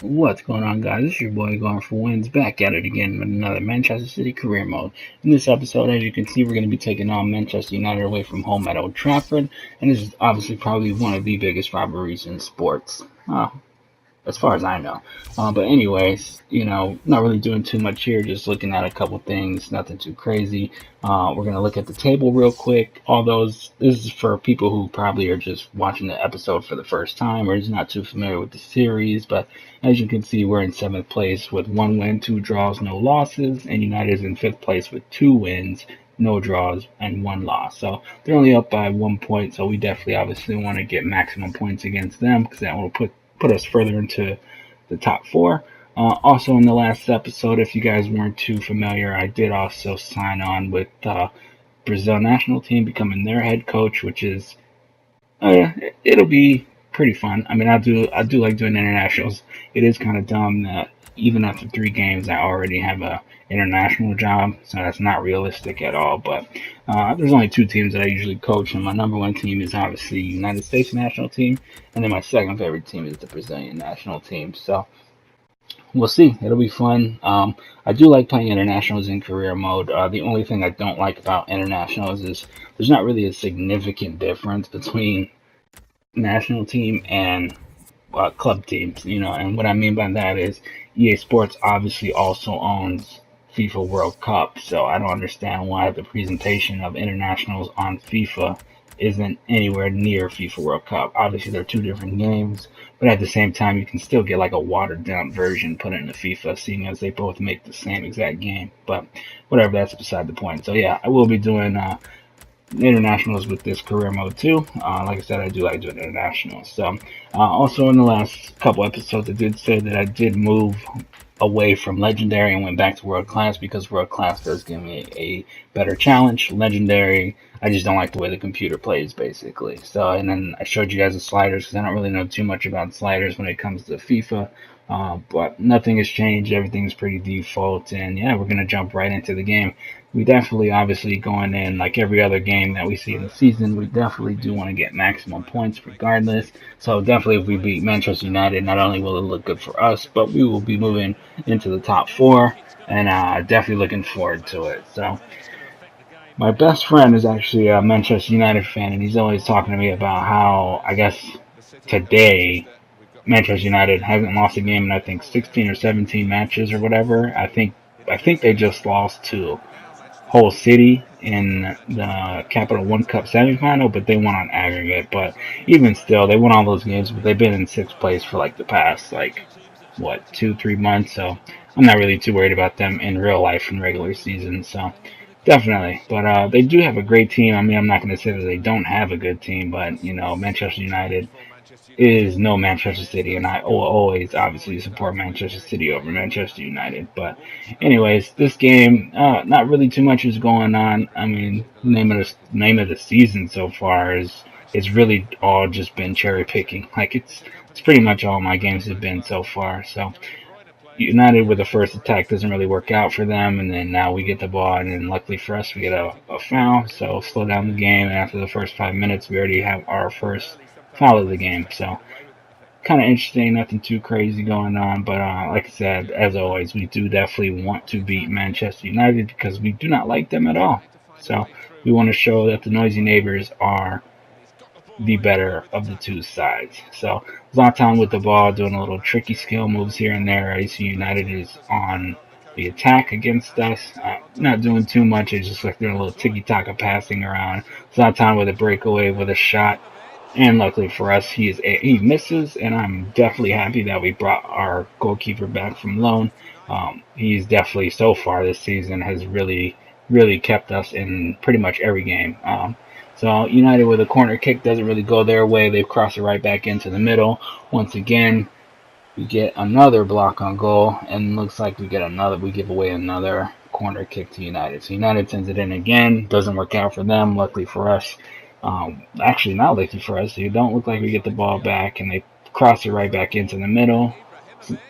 What's going on, guys? It's your boy going for wins back at it again with another Manchester City career mode. In this episode, as you can see, we're going to be taking on Manchester United away from home at Old Trafford, and this is obviously probably one of the biggest rivalries in sports. As far as I know. But anyways, not really doing too much here. Just looking at a couple things, nothing too crazy. We're gonna look at the table real quick. All those. This is for people who probably are just watching the episode for the first time or is not too familiar with the series. But as you can see, we're in seventh place with one win, two draws, no losses, and United is in fifth place with two wins, no draws, and one loss. So they're only up by 1 point. So we definitely, obviously, want to get maximum points against them because that will put us further into the top four. Also, in the last episode, if you guys weren't too familiar, I did also sign on with Brazil national team, becoming their head coach, which is it'll be pretty fun. I mean, I do like doing internationals. It is kind of dumb that even after 3 games, I already have a international job, so that's not realistic at all. But there's only 2 teams that I usually coach, and my number one team is obviously United States national team, and then my second favorite team is the Brazilian national team. So we'll see. It'll be fun. I do like playing internationals in career mode. The only thing I don't like about internationals is there's not really a significant difference between national team and club teams, and what I mean by that is EA Sports obviously also owns FIFA World Cup, so I don't understand why the presentation of internationals on FIFA isn't anywhere near FIFA World Cup. Obviously, they're 2 different games, but at the same time, you can still get like a watered down version put into FIFA, seeing as they both make the same exact game. But whatever, that's beside the point. So yeah, I will be doing internationals with this career mode too. Like I said, I do like doing internationals. So, also in the last couple episodes, I did say that I did move away from legendary and went back to world class because world class does give me a better challenge. Legendary, I just don't like the way the computer plays, basically. So, and then I showed you guys the sliders because I don't really know too much about sliders when it comes to FIFA. But nothing has changed. Everything's pretty default, and yeah, we're gonna jump right into the game. We definitely, obviously, going in like every other game that we see in the season, we definitely do want to get maximum points regardless. So definitely, if we beat Manchester United, not only will it look good for us, but we will be moving into the top four, and definitely looking forward to it. So my best friend is actually a Manchester United fan, and he's always talking to me about how I guess today Manchester United hasn't lost a game in I think 16 or 17 matches or whatever. I think they just lost to Hull City in the Capital One Cup semifinal, but they won on aggregate. But even still, they won all those games, but they've been in sixth place for like the past like what 2 3 months. So I'm not really too worried about them in real life in regular season. So definitely, but they do have a great team. I mean, I'm not going to say that they don't have a good team, but Manchester United is no Manchester City, and I will always obviously support Manchester City over Manchester United. But anyways, this game, not really too much is going on. I mean, name of the season so far is it's really all just been cherry picking. Like it's pretty much all my games have been so far. So United with the first attack doesn't really work out for them, and then now we get the ball, and then luckily for us, we get a foul. So slow down the game, and after the first 5 minutes, we already have our first foul of the game. So kind of interesting, nothing too crazy going on. But like I said, as always, we do definitely want to beat Manchester United because we do not like them at all. So we want to show that the noisy neighbors are the better of the 2 sides. So Zlatan with the ball, doing a little tricky skill moves here and there. AC United is on the attack against us. Not doing too much. It's just like doing a little tiki-taka passing around. Zlatan with a breakaway with a shot. And luckily for us, he misses, and I'm definitely happy that we brought our goalkeeper back from loan. He's definitely so far this season has really, really kept us in pretty much every game. So United with a corner kick doesn't really go their way. They've crossed it right back into the middle. Once again, we get another block on goal, and looks like we give away another corner kick to United. So United sends it in again. Doesn't work out for them. Luckily for us, actually not lucky for us. They don't look like we get the ball back, and they cross it right back into the middle.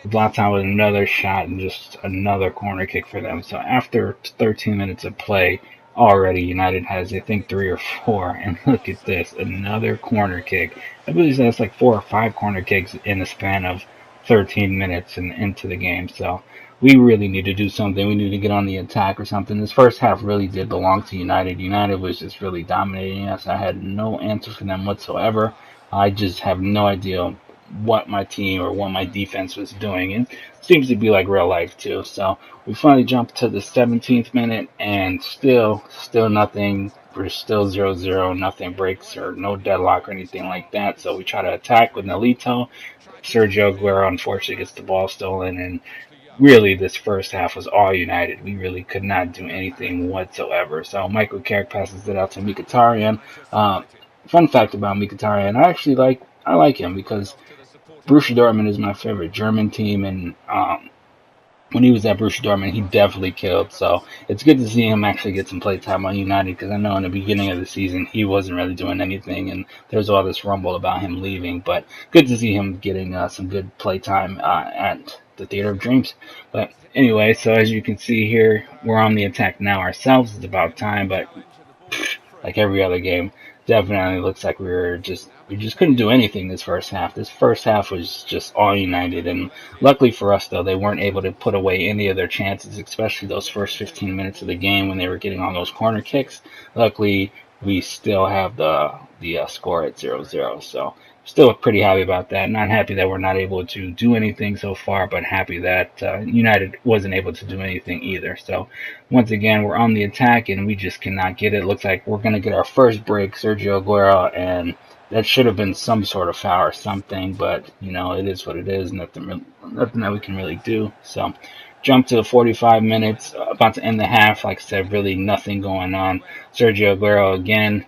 Zlatan with another shot and just another corner kick for them. So after 13 minutes of play, already United has I think 3 or 4. And look at this, another corner kick. I believe that's like 4 or 5 corner kicks in the span of 13 minutes into the game. So we really need to do something. We need to get on the attack or something. This first half really did belong to United. United was just really dominating us. I had no answer for them whatsoever. I just have no idea what my team or what my defense was doing. And it seems to be like real life too. So we finally jumped to the 17th minute and still nothing. We're still 0-0, nothing breaks or no deadlock or anything like that. So we try to attack with Nolito. Sergio Aguero unfortunately gets the ball stolen, and really this first half was all United. We really could not do anything whatsoever. So Michael Carrick passes it out to Mkhitaryan. Fun fact about Mkhitaryan, I like him because Borussia Dortmund is my favorite German team, and when he was at Borussia Dortmund, he definitely killed. So it's good to see him actually get some play time on United because I know in the beginning of the season he wasn't really doing anything, and there's all this rumble about him leaving. But good to see him getting some good play time at the Theater of Dreams. But anyway, so as you can see here, we're on the attack now ourselves. It's about time, but like every other game, definitely looks like we just couldn't do anything this first half. This first half was just all United, and luckily for us though, they weren't able to put away any of their chances, especially those first 15 minutes of the game when they were getting all those corner kicks. Luckily, we still have the score at 0-0, so still pretty happy about that. Not happy that we're not able to do anything so far, but happy that United wasn't able to do anything either. So once again, we're on the attack and we just cannot get it. Looks like we're going to get our first break, Sergio Aguero, and that should have been some sort of foul or something, but it is what it is. Nothing that we can really do. So jump to the 45 minutes, about to end the half. Like I said, really nothing going on. Sergio Aguero again,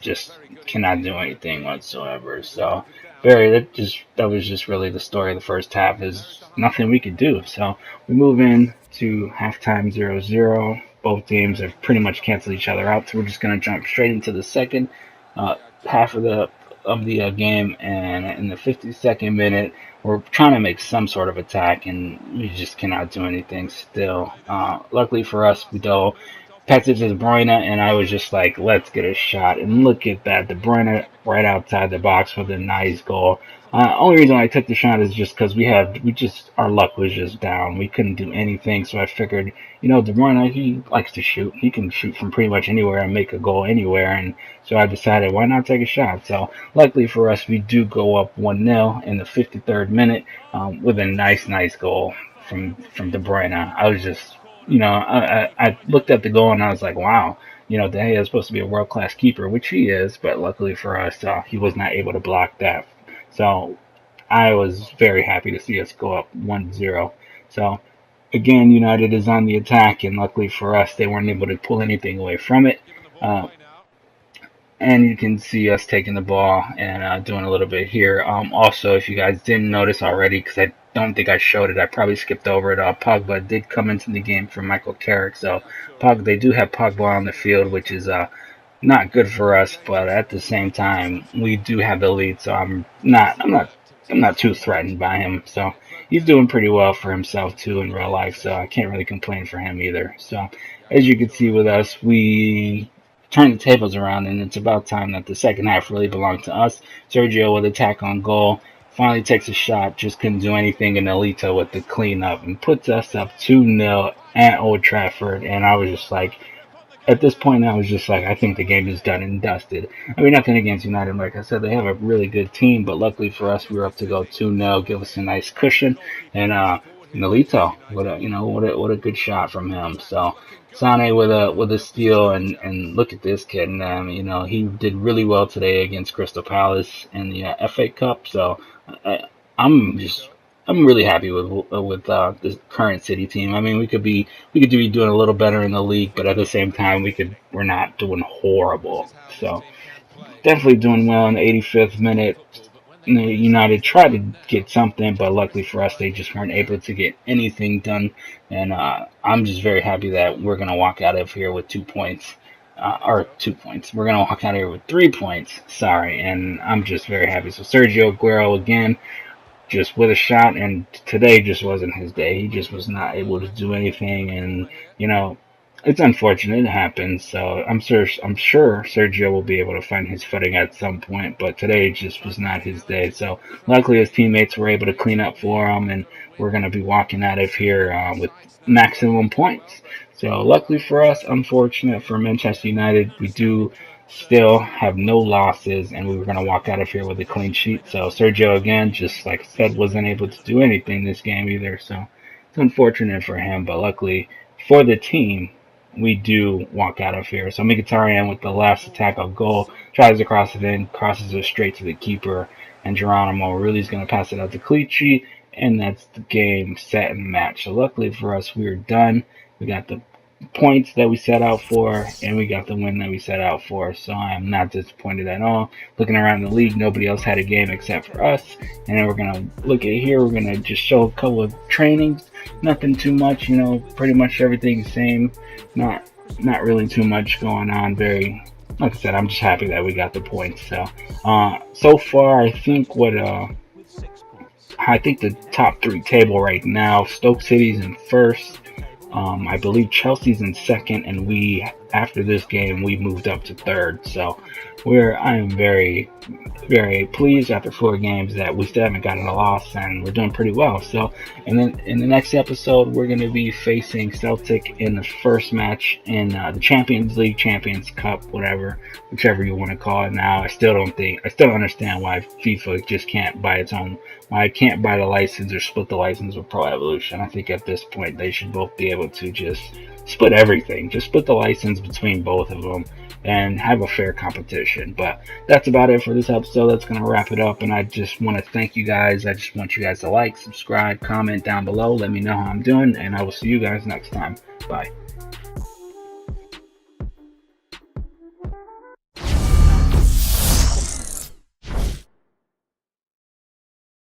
just cannot do anything whatsoever. So that was just really the story of the first half, is nothing we could do. So we move in to halftime 0-0. Both teams have pretty much canceled each other out. So we're just gonna jump straight into the second half of the game, and in the 52nd minute, we're trying to make some sort of attack, and we just cannot do anything still. Luckily for us, we do passed it to De Bruyne, and I was just like, let's get a shot. And look at that, De Bruyne right outside the box with a nice goal. Only reason I took the shot is just because our luck was just down. We couldn't do anything, so I figured, De Bruyne, he likes to shoot. He can shoot from pretty much anywhere and make a goal anywhere, and so I decided, why not take a shot? So luckily for us, we do go up 1-0 in the 53rd minute with a nice goal from De Bruyne. I was just I looked at the goal and I was like, wow, De Gea is supposed to be a world-class keeper, which he is, but luckily for us, he was not able to block that. So I was very happy to see us go up 1-0. So again, United is on the attack, and luckily for us, they weren't able to pull anything away from it. And you can see us taking the ball and doing a little bit here. Also, if you guys didn't notice already, because I don't think I showed it, I probably skipped over it. Pogba did come into the game for Michael Carrick, so they do have Pogba on the field, which is not good for us. But at the same time, we do have the lead, so I'm not too threatened by him. So he's doing pretty well for himself too in real life, so I can't really complain for him either. So as you can see with us, we turn the tables around, and it's about time that the second half really belonged to us. Sergio with attack on goal, finally takes a shot, just couldn't do anything, and Alito with the cleanup, and puts us up 2-0 at Old Trafford, and I was just like, at this point, I was just like, I think the game is done and dusted. I mean, nothing against United. Like I said, they have a really good team, but luckily for us, we were up to go 2-0, give us a nice cushion, and Nolito, what a good shot from him. So Sane with a steal, and look at this kid, and he did really well today against Crystal Palace in the FA Cup. So I'm really happy with the current City team. I mean, we could be doing a little better in the league, but at the same time, we're not doing horrible. So definitely doing well in the 85th minute. United tried to get something, but luckily for us, they just weren't able to get anything done. And I'm just very happy that we're going to walk out of here with 2 points. Or 2 points. We're going to walk out of here with 3 points. Sorry. And I'm just very happy. So Sergio Aguero again, just with a shot. And today just wasn't his day. He just was not able to do anything. And, it's unfortunate it happens. So I'm sure Sergio will be able to find his footing at some point, but today just was not his day. So luckily his teammates were able to clean up for him, and we're gonna be walking out of here with maximum points. So luckily for us, unfortunate for Manchester United, we do still have no losses, and we were going to walk out of here with a clean sheet. So Sergio, again, just like I said, wasn't able to do anything this game either. So it's unfortunate for him, but luckily for the team, we do walk out of here. So Mkhitaryan with the last attack of goal tries to cross it in, crosses it straight to the keeper, and Geronimo really is going to pass it out to Clichy, and that's the game set and match. So luckily for us, we are done. We got the points that we set out for, and we got the win that we set out for. So I am not disappointed at all. Looking around the league, nobody else had a game except for us. And then we're gonna look at here. We're gonna just show a couple of trainings. Nothing too much, pretty much everything the same. Not really too much going on. Very, like I said, I'm just happy that we got the points. So far, I think the top three table right now, Stoke City's in first. I believe Chelsea's in second, and after this game, we moved up to third. So I am very, very pleased after 4 games that we still haven't gotten a loss, and we're doing pretty well. So, and then in the next episode, we're going to be facing Celtic in the first match in the Champions League, Champions Cup, whichever you want to call it now. I still don't understand why FIFA just can't buy its own. Why I can't buy the license or split the license with Pro Evolution. I think at this point they should both be able to just split everything. Just split the license between both of them and have a fair competition. But that's about it for this episode. That's going to wrap it up. And I just want to thank you guys. I just want you guys to like, subscribe, comment down below. Let me know how I'm doing. And I will see you guys next time. Bye.